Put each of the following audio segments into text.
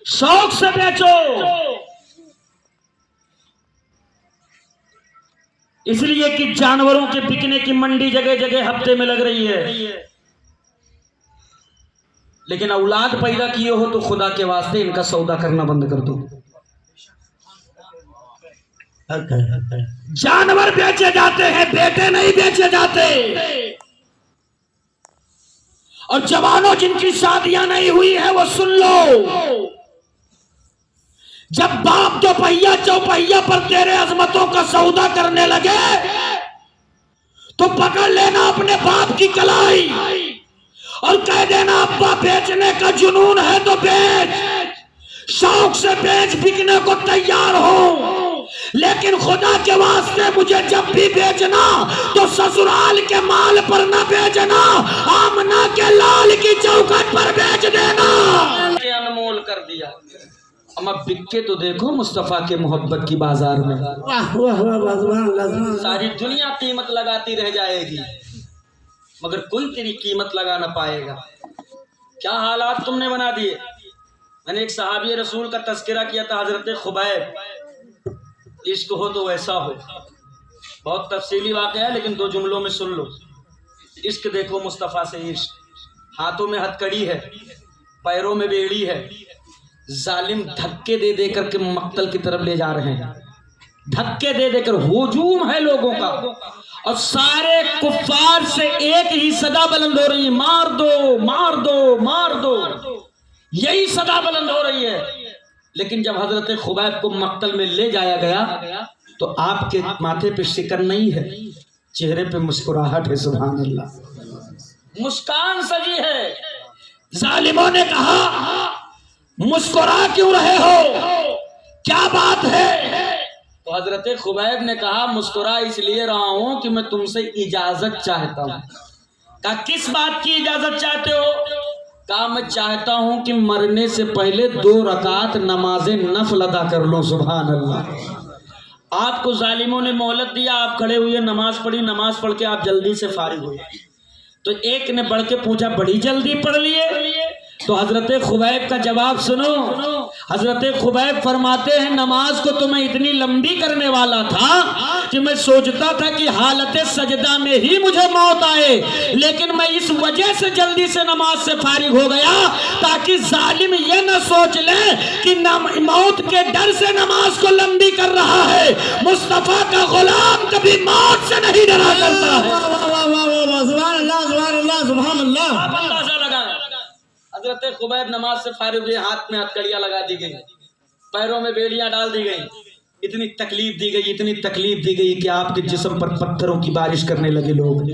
शौक से बेचो, इसलिए कि जानवरों के बिकने की मंडी जगह जगह हफ्ते में लग रही है। लेकिन औलाद पैदा किए हो तो खुदा के वास्ते इनका सौदा करना बंद कर दो। जानवर बेचे जाते हैं, बेटे नहीं बेचे जाते। और जवानों जिनकी शादियां नहीं हुई है वो सुन लो, जब बाप दोपहिया चौपहिया पर तेरे अजमतों का सौदा करने लगे तो पकड़ लेना अपने बाप की कलाई और कह देना अब्बा बेचने का जुनून है तो बेच, शौक से बेच, बिकने को तैयार हो, लेकिन खुदा के वास्ते मुझे जब भी बेचना तो ससुराल के माल पर न बेचना, आमना के लाल की चौखट पर बेच देना। अनमोल कर दिया। अब बिक के तो देखो मुस्तफा के मोहब्बत की बाजार में। सारी दुनिया कीमत लगाती रह जाएगी मगर कोई तेरी कीमत लगा ना पाएगा। क्या हालात तुमने बना दिए। मैंने एक सहाबी रसूल का तस्करा किया था, हजरत खुबैब। इश्क हो तो वैसा हो, बहुत तफसीली वाक़या है लेकिन दो जुमलों में सुन लो। इश्क देखो मुस्तफ़ा से इश्क। हाथों में हथकड़ी है, पैरों में बेड़ी है, जालिम धक्के दे दे करके मक्तल की तरफ ले जा रहे हैं। धक्के दे देकर हुजूम है लोगों का और सारे कुफ्फार से एक ही सदा बुलंद हो रही है, मार दो मार दो मार दो, यही सदा बुलंद हो रही है। लेकिन जब हजरत खुबैब को मक्तल में ले जाया गया तो आपके माथे पे शिकन नहीं है, चेहरे पे मुस्कुराहट है। सुभान अल्लाह, मुस्कान सजी है। जालिमों ने कहा मुस्कुरा क्यों रहे हो, क्या बात है? तो हजरत खुबैब ने कहा मुस्कुरा इसलिए रहा हूं कि मैं तुमसे इजाजत चाहता हूं। कहा किस बात की इजाजत चाहते हो? कहा मैं चाहता हूं कि मरने से पहले 2 रकात नमाज नफल अदा कर लो। सुभान अल्लाह। आपको जालिमों ने मोहलत दिया, आप खड़े हुए नमाज पढ़ी, नमाज पढ़ के आप जल्दी से फारिग हुए। तो एक ने बढ़ के पूछा बड़ी जल्दी पढ़ लिए? तो हजरत खुबैब का जवाब सुनो। हजरत खुबैब फरमाते हैं नमाज को तो मैं इतनी लंबी करने वाला था कि मैं सोचता था कि हालत सजदा में ही मुझे मौत आए, लेकिन मैं इस वजह से जल्दी से नमाज से फारिग हो गया ताकि जालिम ये न सोच ले कि मौत के डर से नमाज को लंबी कर रहा है। मुस्तफा का गुलाम कभी मौत से नहीं डरा करता है। हजरत खुबैब नमाज से फारिग हुए, हाथ में हथकड़ियां लगा दी गई, पैरों में बेड़ियां डाल दी गई, इतनी तकलीफ दी गई, इतनी तकलीफ दी गई कि आपके जिस्म पर पत्थरों की बारिश करने लगे लोग।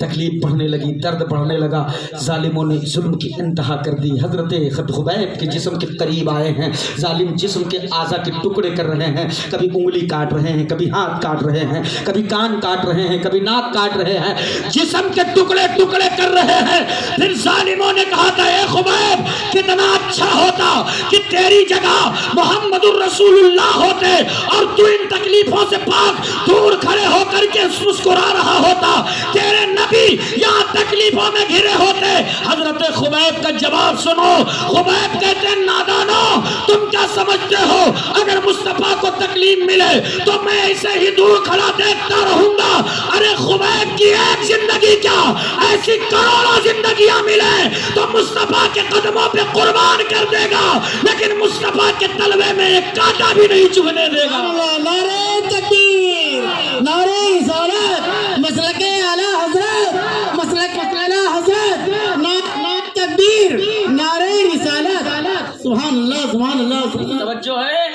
तकलीफ बढ़ने लगी, दर्द बढ़ने लगा, जालिमों ने जुल्म की इंतहा कर दी। हजरत खुबैब के जिस्म के करीब आए हैं, जालिम जिस्म के आज़ा के टुकड़े कर रहे हैं, कभी उंगली काट रहे हैं, कभी हाथ काट रहे हैं, कभी कान काट रहे हैं, कभी नाक काट रहे हैं, जिस्म के टुकड़े टुकड़े कर रहे हैं। फिर जालिमों ने कहा था ए खुबैब कितना अच्छा होता कि तेरी जगह मोहम्मदुर रसूलुल्लाह होते और तू इन तकलीफों से पाक दूर खड़े होकर के मुस्कुरा रहा होता, तेरे नबी यहाँ तकलीफों में घिरे होते। हजरत खुबैब का जवाब सुनो। खुबैब कहते हैं नादानो तुम क्या समझते हो, अगर मुस्तफा को तकलीफ मिले तो मैं ऐसे ही दूर खड़ा देखता रहूंगा? अरे खुबैब की एक जिंदगी क्या, ऐसी करोड़ों जिंदगियां मिले तो मुस्तफा के कदमों पे कुर्बान कर देगा, लेकिन मुस्तफा के तलवे में एक कांटा भी नहीं चुभने देगा। नारे तकबीर, नारे रिसालत, मसलके आला हजरत, मसलक आला हजरत, नारे तकबीर, नारे रिसालत। सुभान अल्लाह, सुभान अल्लाह। तवज्जो है।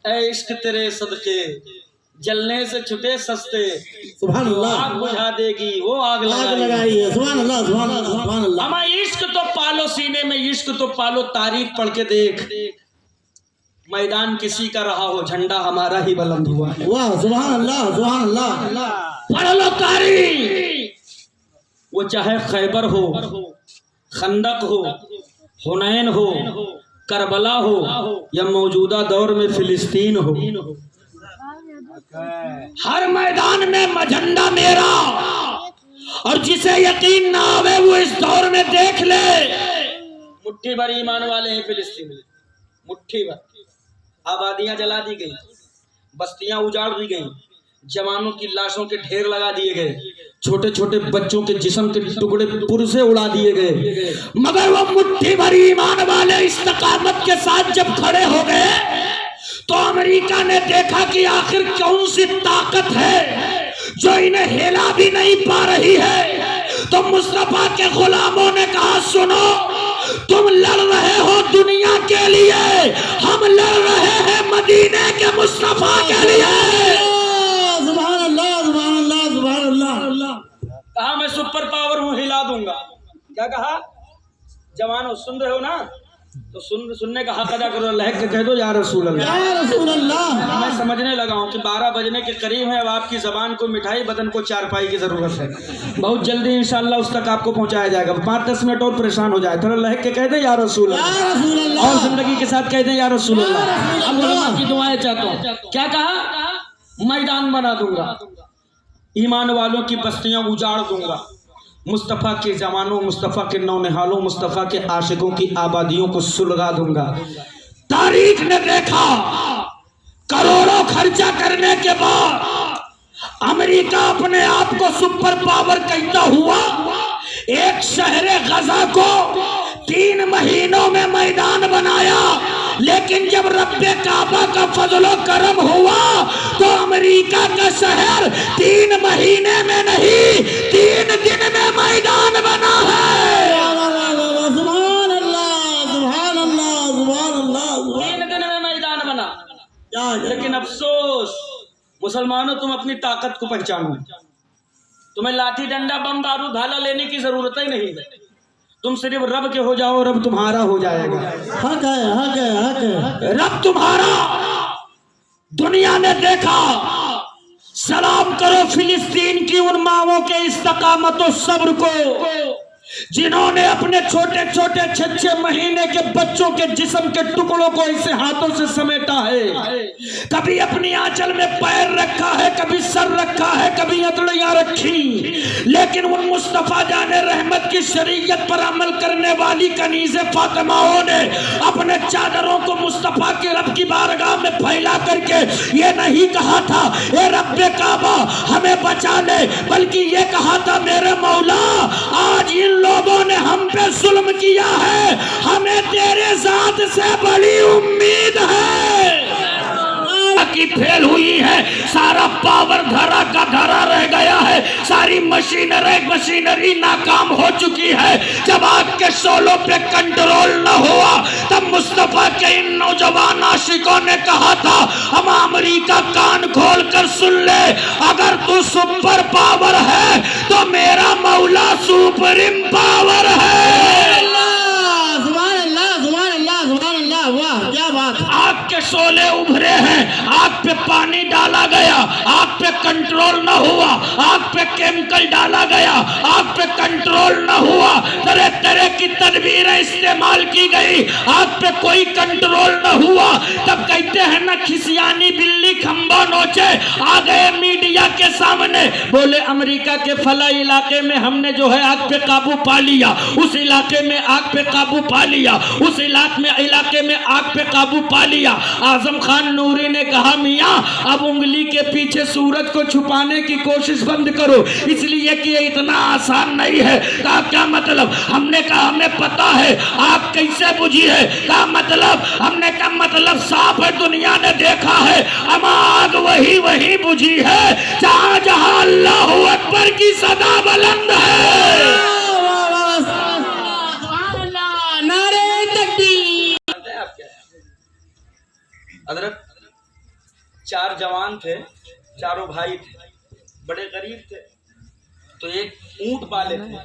ऐ इश्क तेरे सदके जलने से छुटे सस्ते, सुभान अल्लाह। आग बुझा देगी वो आग लगाई है। सुभान अल्लाह, सुभान अल्लाह, सुभान अल्लाह। हमें इश्क तो पालो सीने में, इश्क तो पालो, तारीख पढ़ के देख, मैदान किसी का रहा हो झंडा हमारा ही बुलंद हुआ है। वाह सुभान अल्लाह, सुभान अल्लाह। पढ़ लो तारीख, वो चाहे खैबर हो, खंदक हो, हुनैन हो, करबला हो या मौजूदा दौर में फिलिस्तीन हो, हर मैदान में झंडा मेरा। और जिसे यकीन ना आवे वो इस दौर में देख ले मुट्ठी भर ईमान वाले हैं फिलिस्तीन में, मुट्ठी भर। आबादियां जला दी गई, बस्तियां उजाड़ दी गई, जवानों की लाशों के ढेर लगा दिए गए, छोटे छोटे बच्चों के जिस्म के टुकड़े पुरसे उड़ा दिए गए। मगर वो मुट्ठी भर ईमान वाले इस्तकामत के साथ जब खड़े हो गए तो अमेरिका ने देखा कि आखिर कौन सी ताकत है जो इन्हें हिला भी नहीं पा रही है। तो मुस्तफा के गुलामों ने कहा, सुनो, तुम लड़ रहे हो दुनिया के लिए, हम लड़ रहे हैं मदीने के मुस्तफा के लिए। सुभान अल्लाह, सुभान अल्लाह, सुभान अल्लाह। कहा मैं सुपर पावर हूँ, हिला दूंगा। क्या कहा? जवानों सुन रहे हो ना, तो सुनने का हक अदा करो। लहक के कह दो या रसूल अल्लाह, या रसूल अल्लाह। मैं समझने लगा हूँ कि 12 बजने के करीब है। अब आपकी जबान को मिठाई, बदन को चारपाई की जरूरत है। बहुत जल्दी इंशाल्लाह उस तक आपको पहुंचाया जाएगा। 5-10 मिनट और परेशान हो जाए, थोड़ा लहक के कह दे या रसूल अल्लाह, और जिंदगी के साथ कह दे या रसूल अल्लाह। अब उलमा की दुआएं चाहता हूँ। क्या कहा? मैदान बना दूंगा, ईमान वालों की बस्तियां उजाड़ दूंगा, मुस्तफ़ा के जवानों, मुस्तफ़ा के नौनिहालों, मुस्तफ़ा के आशिकों की आबादियों को सुलगा दूंगा। तारीख ने देखा, करोड़ों खर्चा करने के बाद अमेरिका अपने आप को सुपर पावर कहता हुआ एक शहर गजा को 3 महीनों में मैदान बनाया। लेकिन जब रब्बे काबा का फजलो करम हुआ तो अमेरिका का शहर 3 महीने में नहीं, 3 दिन में मैदान बना है। सुभान अल्लाह, सुभान अल्लाह, सुभान अल्लाह। 3 दिन में मैदान बना। लेकिन अफसोस मुसलमानों, तुम अपनी ताकत को पहचानो। तुम्हें लाठी डंडा बम बारूद भाला लेने की जरूरत ही नहीं है। तुम सिर्फ रब के हो जाओ, रब तुम्हारा हो जाएगा। हक है, हक है, हक है। रब तुम्हारा। दुनिया ने देखा। सलाम करो फिलिस्तीन की उन माओं के इस्तकामत और सब्र को जिन्होंने अपने छोटे छोटे 6-6 महीने के बच्चों के जिस्म के टुकड़ों को ऐसे हाथों से समेटा है। कभी अपनी आंचल में पैर रखा है, कभी सर रखा है, कभी हथेलियां रखी। लेकिन उन मुस्तफा जाने रहमत की शरीयत पर अमल करने वाली कनीज़े फातिमाओं ने अपने चादरों को मुस्तफा के रब की बारगाह में फैला करके ये नहीं कहा था ए रब्बे काबा हमें बचा ले, बल्कि ये कहा था मेरे मौला आज इन लोगों ने हम पे जुल्म किया है, हमें तेरे जात से बड़ी उम्मीद है। की फेल हुई है, सारा पावर धरा का धरा रह गया है, सारी मशीनरी नाकाम हो चुकी है। जब आग के शोलों पे कंट्रोल न हुआ तब मुस्तफा के इन नौजवान आशिकों ने कहा था हम अमेरिका कान खोल कर सुन ले, अगर तू सुपर पावर है तो मेरा मौला सुप्रीम पावर है। वाह क्या बात। आग के शोले उभरे हैं, आग पे पानी डाला गया, आग पे कंट्रोल न हुआ, आग पे केमिकल डाला गया, आग पे कंट्रोल न हुआ, तरह तरह की तदबीरें इस्तेमाल की गई, आग पे कोई कंट्रोल न हुआ। तब कहते हैं ना खिसियानी बिल्ली खंबा नोचे, आ गए मीडिया के सामने, बोले अमेरिका के फला इलाके में हमने जो है आग पे काबू पा लिया, उस इलाके में आग पे काबू पा लिया, उस इलाके में आग पे काबू पा लिया। आजम खान नूरी ने कहा मियां अब उंगली के पीछे सूरज को छुपाने की कोशिश बंद करो, इसलिए कि ये इतना आसान नहीं है। कहा क्या मतलब? हमने कहा हमें पता है आग कैसे बुझी है। कहा मतलब? हमने कहा मतलब साफ है, दुनिया ने देखा है, हम आग वही बुझी है जहां जहां अल्लाहू अकबर की सदा बुलंद है। हजरत 4 जवान थे, चारों भाई थे, बड़े गरीब थे। तो एक ऊंट पाले थे,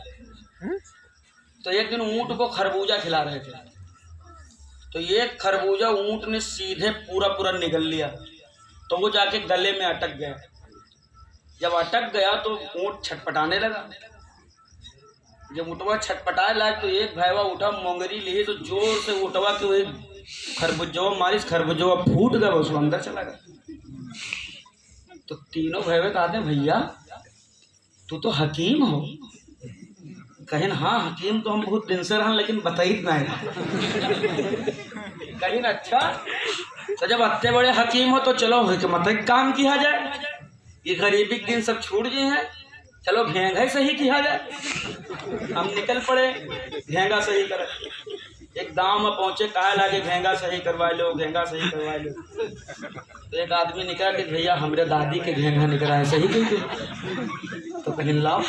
तो एक दिन ऊंट को खरबूजा खिला रहे थे, तो एक खरबूजा ऊंट ने सीधे पूरा निगल लिया, तो वो जाके गले में अटक गया। जब अटक गया तो ऊंट छटपटाने लगा। जब ऊँटवा छटपटाए लगा तो एक भैया उठा, मोंगरी ली तो जोर से ऊँटवा के खरबूजवा मारिस, खरबूजवा फूट गया, उसको अंदर चला गया। तो तीनों भैया कहते हैं भैया तू तो हकीम हो, कहें हाँ हकीम तो हम बहुत दिन से रहन लेकिन बताई नहीं। कहीं अच्छा तो जब अत्ते बड़े हकीम हो तो चलो मतलब काम किया जाए, ये गरीबी के दिन सब छूट गए हैं, चलो घेंगा ही सही किया जाए। हम निकल पड़े घेंगा सही करे। एक गांव में पहुंचे, कहा लागे घेंगा सही करवा लो, घेंगा सही करवा लो। तो एक आदमी निकला कि भैया हमरे दादी के घेंगा निकला है, सही कही तो कहीं लाओ।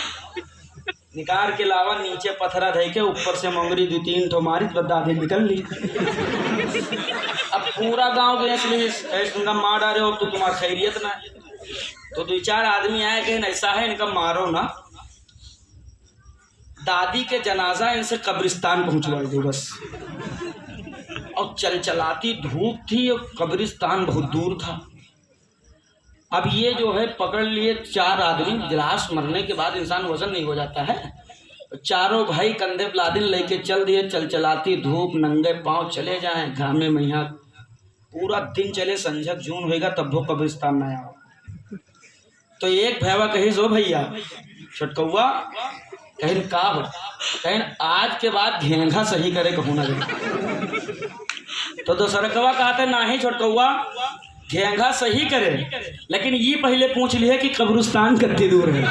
निकाल के लावा, नीचे पत्थरा धे के ऊपर से मंगरी 2-3 ठो मारी तो दादी निकल ली। अब पूरा गांव गए मार डाले हो तो तुम्हारा खैरियत ना। तो 2-4 आदमी आए कि ऐसा है इनका मारो ना, दादी के जनाजा इनसे कब्रिस्तान पहुंचवा दो बस। और चलचलाती धूप थी और कब्रिस्तान बहुत दूर था। अब ये जो है पकड़ लिए 4 आदमी, लाश मरने के बाद इंसान वजन नहीं हो जाता है, चारों भाई कंधे पे लादिन लेके चल दिए। चलचलाती धूप, नंगे पांव चले जाएं घामे में, यहाँ पूरा दिन चले, संझक जून होगा तब वो कब्रिस्तान में आया। तो एक भैया कही सो भैया छोटकौआ कहीं का हो, कहीं आज के बाद घेंगा सही करे कहूँ ना। तो दूसरकवा कहते ना ही छोटकौआ घेंगा सही करे, लेकिन ये पहले पूछ लिया कि कब्रिस्तान कितनी दूर है।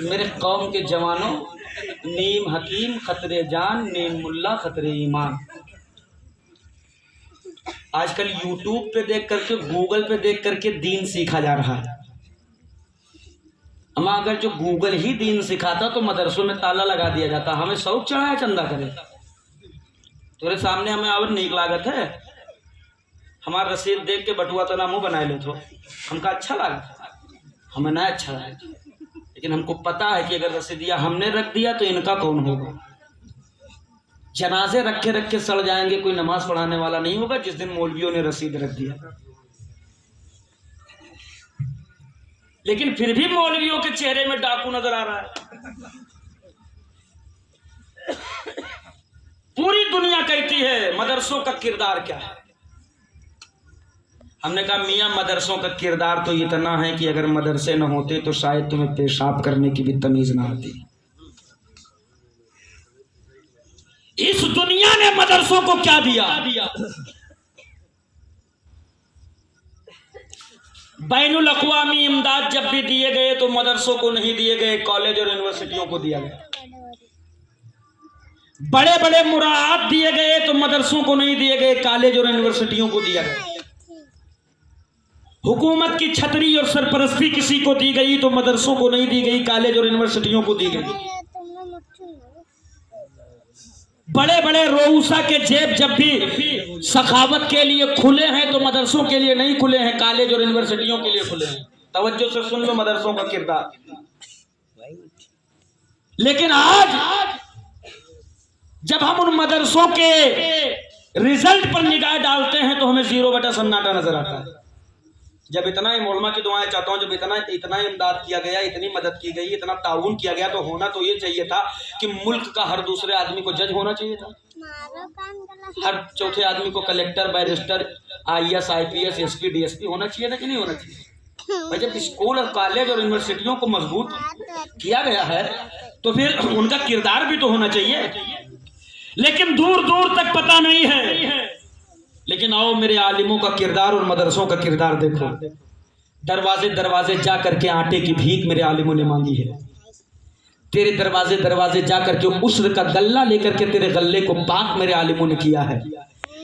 मेरे कौम के जवानों, नीम हकीम खतरे जान, नीम मुल्ला खतरे ईमान। आजकल यूट्यूब पे देख करके, गूगल पे देख करके दीन सीखा जा रहा है। हम अगर जो गूगल ही दीन सिखाता तो मदरसों में ताला लगा दिया जाता। हमें शौक चढ़ा है चंदा करे, तेरे सामने हमें और नीक लागत है। हमारा रसीद देख के बटुआ तो ना मुँह बनाए लो, तो हमका अच्छा लगा, हमें ना अच्छा लगा, लेकिन हमको पता है कि अगर रसीदिया हमने रख दिया तो इनका कौन होगा। जनाजे रखे रखे सड़ जाएंगे, कोई नमाज पढ़ाने वाला नहीं होगा जिस दिन मौलवियों ने रसीद रख दिया। लेकिन फिर भी मौलवियों के चेहरे में डाकू नजर आ रहा है। पूरी दुनिया कहती है मदरसों का किरदार क्या है। हमने कहा मियां मदरसों का किरदार तो इतना है कि अगर मदरसे न होते तो शायद तुम्हें पेशाब करने की भी तमीज ना आती। इस दुनिया ने मदरसों को क्या दिया? बैनुल अक़वामी इमदाद जब भी दिए गए तो मदरसों को नहीं दिए गए, कॉलेज और यूनिवर्सिटियों को दिया गया। बड़े बड़े मुराद दिए गए तो मदरसों को नहीं दिए गए, कॉलेज और यूनिवर्सिटियों को दिया गया। हुकूमत की छतरी और सरपरस्ती किसी को दी गई तो मदरसों को नहीं दी गई, कॉलेज और यूनिवर्सिटियों को दी गई। बड़े बड़े रोऊसा के जेब जब भी सखावत के लिए खुले हैं तो मदरसों के लिए नहीं खुले हैं, कॉलेज और यूनिवर्सिटियों के लिए खुले हैं। तवज्जो से सुन लो मदरसों का किरदार। लेकिन आज जब हम उन मदरसों के रिजल्ट पर निगाह डालते हैं तो हमें 0 बटा सन्नाटा नजर आता है। जब इतना ही मोलमा की दुआएं चाहता हूँ, जब इतना इमदाद किया गया, इतनी मदद की गई, इतना ताउन किया गया, तो होना तो ये चाहिए था कि मुल्क का हर दूसरे आदमी को जज होना चाहिए था, हर चौथे आदमी को collector, barrister, IAS, IPS, SP, DSP होना चाहिए था कि नहीं होना चाहिए। भाई जब स्कूल और कॉलेज और यूनिवर्सिटियों को मजबूत किया गया है तो फिर उनका किरदार भी तो होना चाहिए। लेकिन दूर दूर तक पता नहीं है। लेकिन आओ मेरे आलिमों का किरदार और मदरसों का किरदार देखो। दरवाजे दरवाजे जा करके आटे की भीख मेरे आलिमों ने मांगी है। तेरे दरवाजे दरवाजे जा करके उस्र का गल्ला लेकर के तेरे गल्ले को पाक मेरे आलिमों ने किया है।